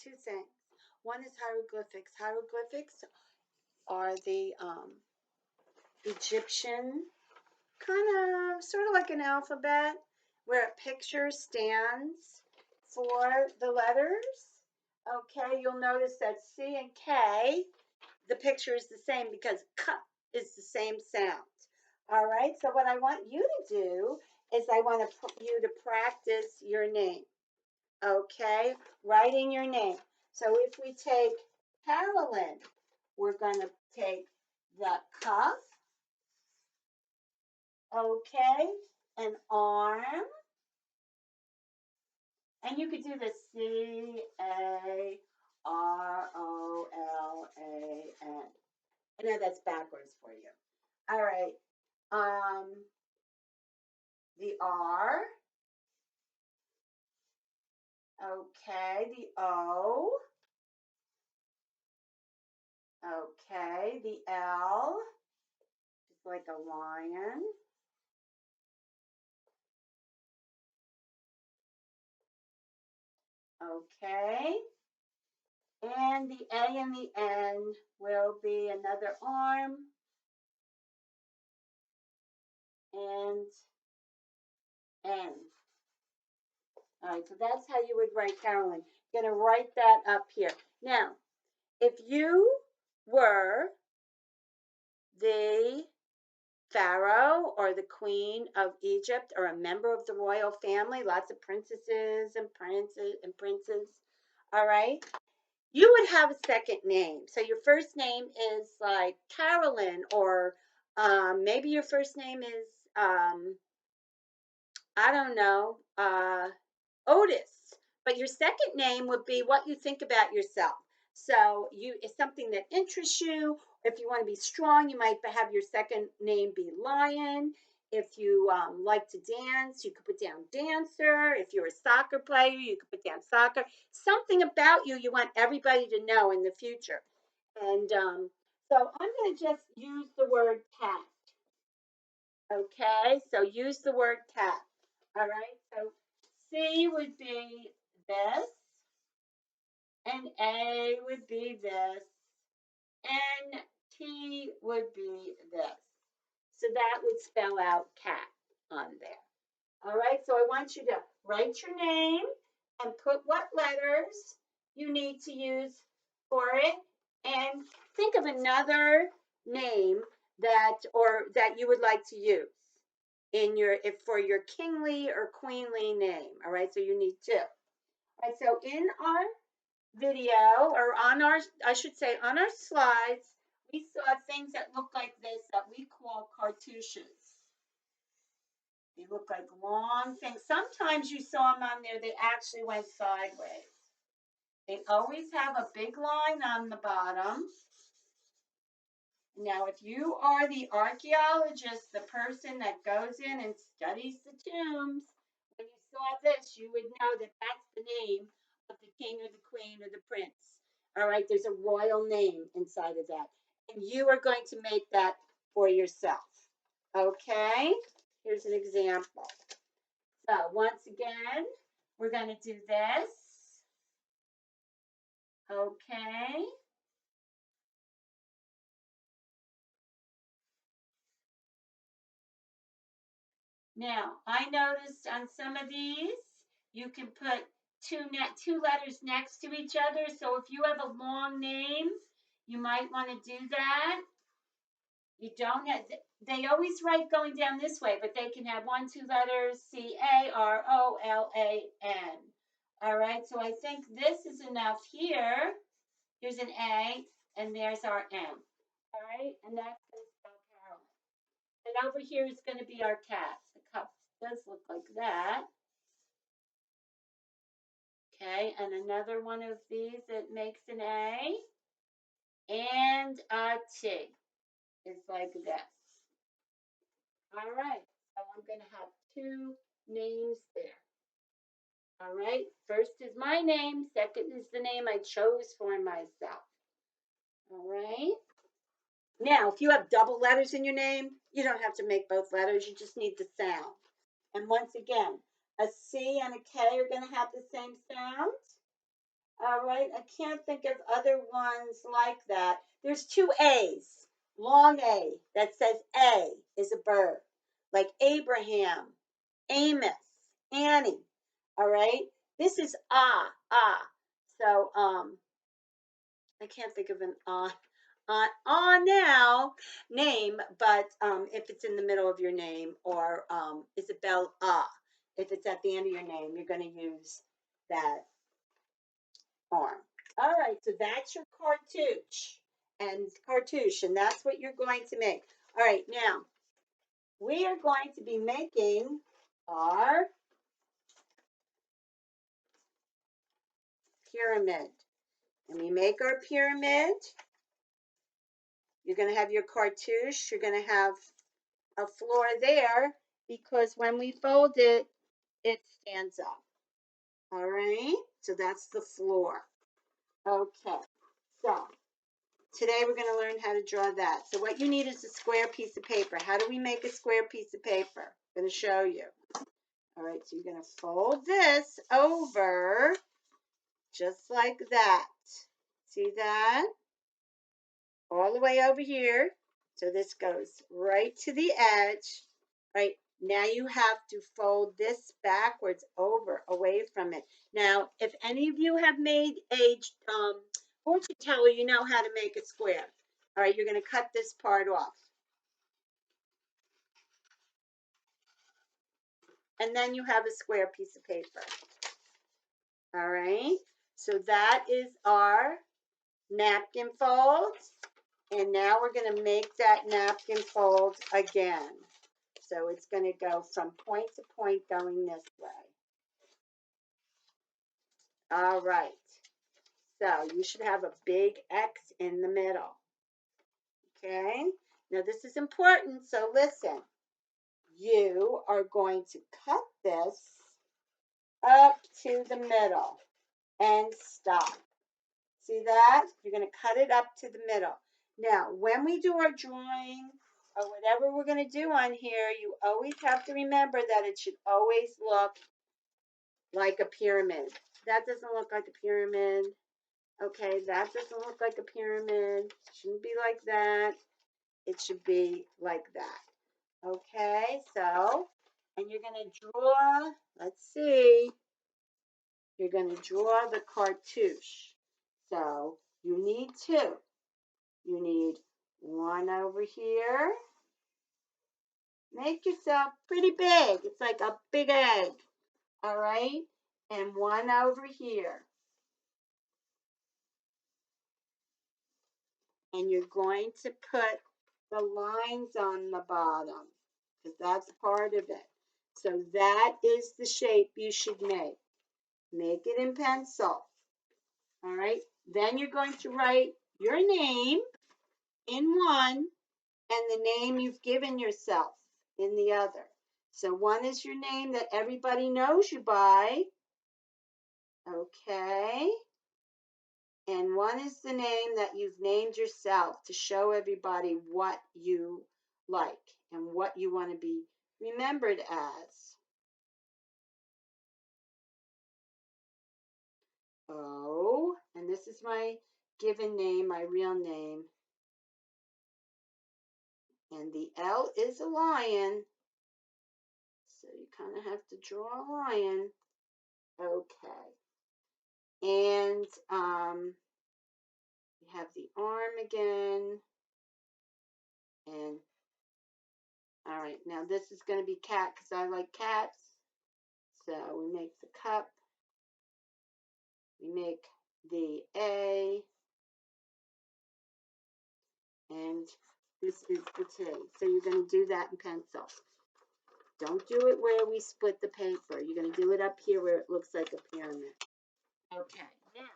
two things. One is hieroglyphics. Hieroglyphics are the Egyptian kind of sort of like an alphabet where a picture stands for the letters. Okay, you'll notice that C and K, the picture is the same because K is the same sound. All right, so what I want you to do is I want you to practice your name. Okay, writing your name. So if we take Carolyn, we're going to take the cuff, okay, an arm, and you could do the Carolyn. I know that's backwards for you. All right. The R. Okay. The O. Okay. The L. Just like a lion. Okay. And the A and the N will be another arm and N. All right, so that's how you would write Carolyn. You're going to write that up here. Now, if you were the pharaoh or the queen of Egypt or a member of the royal family, lots of princesses and princes, all right, you would have a second name. So your first name is like Carolyn, or maybe your first name is, I don't know, Otis. But your second name would be what you think about yourself. So you it's something that interests you. If you want to be strong, you might have your second name be Lion. If you like to dance, you could put down dancer. If you're a soccer player, you could put down soccer. Something about you you want everybody to know in the future. And so I'm going to just use the word cat. Okay, so use the word cat. All right, so C would be this, and A would be this, and T would be this. So that would spell out cat on there. All right, so I want you to write your name and put what letters you need to use for it, and think of another name that you would like to use in your if for your kingly or queenly name. All right, so you need two. All right, so in our video, or on our, I should say, on our slides, we saw things that look like this that we call cartouches. They look like long things. Sometimes you saw them on there, they actually went sideways. They always have a big line on the bottom. Now, if you are the archaeologist, the person that goes in and studies the tombs, when you saw this, you would know that that's the name of the king or the queen or the prince. All right, there's a royal name inside of that. And you are going to make that for yourself. Okay, here's an example. So, once again, we're going to do this. Okay. Now, I noticed on some of these, you can put two letters next to each other. So if you have a long name, you might want to do that. You don't have, they always write going down this way, but they can have one, two letters, Carolan. All right, so I think this is enough here. Here's an A, and there's our M. All right, and that's going to spell Carolyn. And over here is going to be our cat. The cup does look like that. Okay, and another one of these that makes an A. And a T is like this. All right, so I'm going to have two names there. All right, first is my name, second is the name I chose for myself. All right. Now, if you have double letters in your name, you don't have to make both letters, you just need the sound. And once again, a C and a K are going to have the same sound. All right, I can't think of other ones like that. There's two A's, long A that says A is a bird, like Abraham, Amos, Annie. All right, this is ah. So I can't think of an now name, but if it's in the middle of your name, or Isabel if it's at the end of your name, you're going to use that arm. All right, so that's your cartouche, and that's what you're going to make. All right, now we are going to be making our pyramid. And we make our pyramid. You're going to have your cartouche. You're going to have a floor there because when we fold it, it stands up. All right, so that's the floor. Okay, so today we're going to learn how to draw that. So what you need is a square piece of paper. How do we make a square piece of paper? I'm going to show you. All right, so you're going to fold this over just like that. See that? All the way over here. So this goes right to the edge. Right, now you have to fold this backwards over, away from it. Now, if any of you have made a fortune teller, you know how to make a square. All right, you're going to cut this part off. And then you have a square piece of paper. All right, so that is our napkin fold. And now we're going to make that napkin fold again. So it's going to go from point to point going this way. All right. So you should have a big X in the middle. Okay. Now this is important. So listen. You are going to cut this up to the middle and stop. See that? You're going to cut it up to the middle. Now, when we do our drawing or whatever we're going to do on here, you always have to remember that it should always look like a pyramid. That doesn't look like a pyramid. Okay, that doesn't look like a pyramid. It shouldn't be like that. It should be like that. Okay, so, and you're going to draw, let's see, you're going to draw the cartouche. So, you need two. You need one over here. Make yourself pretty big. It's like a big egg. All right, and one over here. And you're going to put the lines on the bottom because that's part of it. So that is the shape you should make. Make it in pencil. All right. Then you're going to write your name in one and the name you've given yourself in the other. So one is your name that everybody knows you by. Okay. And one is the name that you've named yourself to show everybody what you like and what you want to be remembered as. O, and this is my given name, my real name. And the L is a lion. So you kind of have to draw a lion. Okay. And you have the arm again. And all right, now this is going to be cat because I like cats. So we make the cup. We make the A. And this is the T. So you're going to do that in pencil. Don't do it where we split the paper. You're going to do it up here where it looks like a pyramid. Okay, now,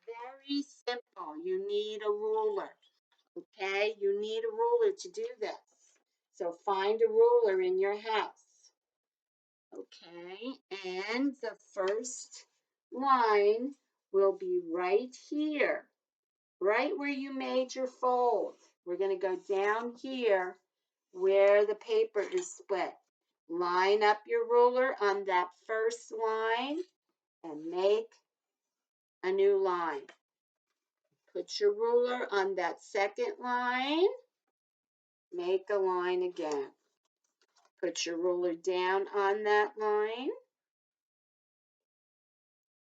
very simple. You need a ruler. Okay, you need a ruler to do this. So find a ruler in your house. Okay, and the first line will be right here, right where you made your fold. We're going to go down here where the paper is split. Line up your ruler on that first line and make a new line. Put your ruler on that second line. Make a line again. Put your ruler down on that line.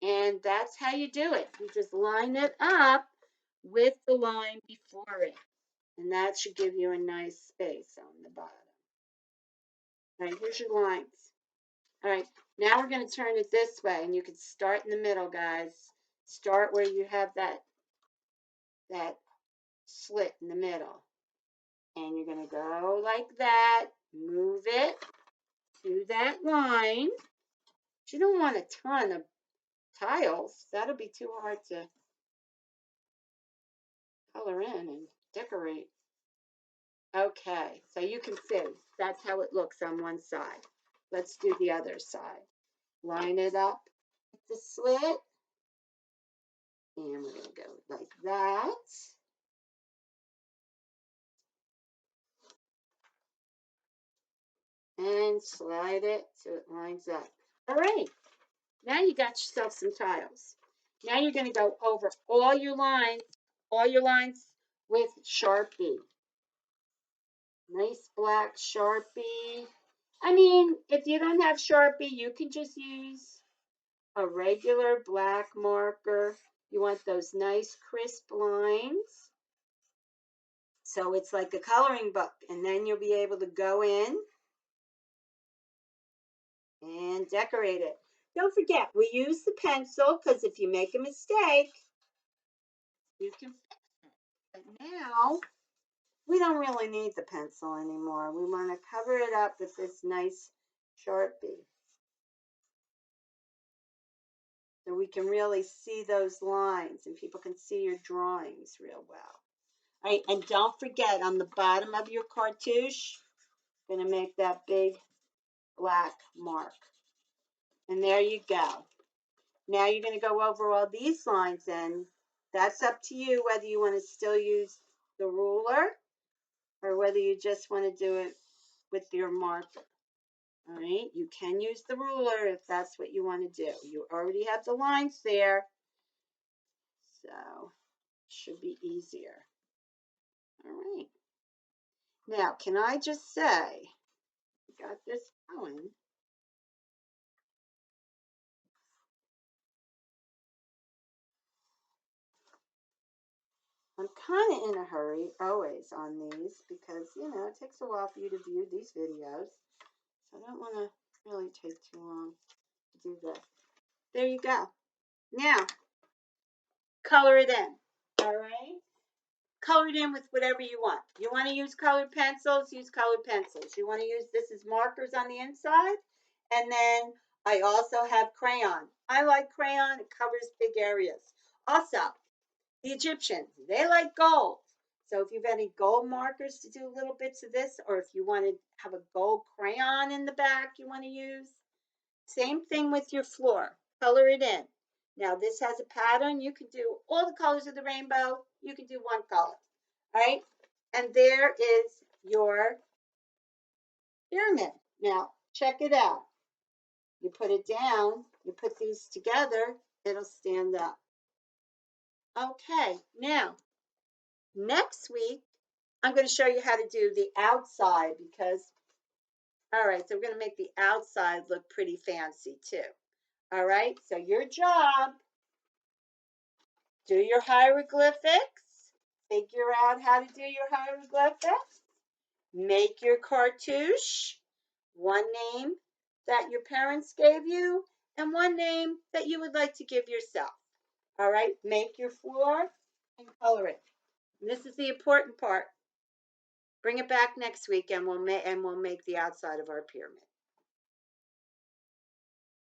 And that's how you do it. You just line it up with the line before it. And that should give you a nice space on the bottom. All right, here's your lines. All right, now we're going to turn it this way, and you can start in the middle, guys. Start where you have that slit in the middle. And you're going to go like that, move it to that line. But you don't want a ton of tiles. That'll be too hard to color in and decorate. Okay, so you can see that's how it looks on one side. Let's do the other side. Line it up with the slit. And we're going to go like that. And slide it so it lines up. All right, now you got yourself some tiles. Now you're going to go over all your lines with Sharpie. Nice black Sharpie. I mean, if you don't have Sharpie, you can just use a regular black marker. You want those nice crisp lines. So it's like a coloring book. And then you'll be able to go in and decorate it. Don't forget, we use the pencil because if you make a mistake, you can fix it. But now, we don't really need the pencil anymore. We want to cover it up with this nice Sharpie. So we can really see those lines and people can see your drawings real well. All right, and don't forget on the bottom of your cartouche, going to make that big black mark. And there you go. Now you're going to go over all these lines and that's up to you whether you want to still use the ruler or whether you just want to do it with your marker. All right, you can use the ruler if that's what you want to do. You already have the lines there, so it should be easier. All right. Now, can I just say, got this going. I'm kind of in a hurry always on these because, you know, it takes a while for you to view these videos. So I don't want to really take too long to do this. There you go. Now, color it in. All right? Color it in with whatever you want. You want to use colored pencils, use colored pencils. You want to use, this is markers on the inside. And then I also have crayon. I like crayon. It covers big areas. Also, the Egyptians, they like gold. So if you've any gold markers to do little bits of this, or if you want to have a gold crayon in the back you want to use, same thing with your floor. Color it in. Now this has a pattern. You can do all the colors of the rainbow. You can do one color. All right? And there is your pyramid. Now, check it out. You put it down, you put these together, it'll stand up. Okay, now, next week, I'm going to show you how to do the outside because, all right, so we're going to make the outside look pretty fancy too. All right, so your job, do your hieroglyphics, figure out how to do your hieroglyphics, make your cartouche, one name that your parents gave you, and one name that you would like to give yourself. All right, make your floor and color it. And this is the important part. Bring it back next week and we'll make the outside of our pyramid.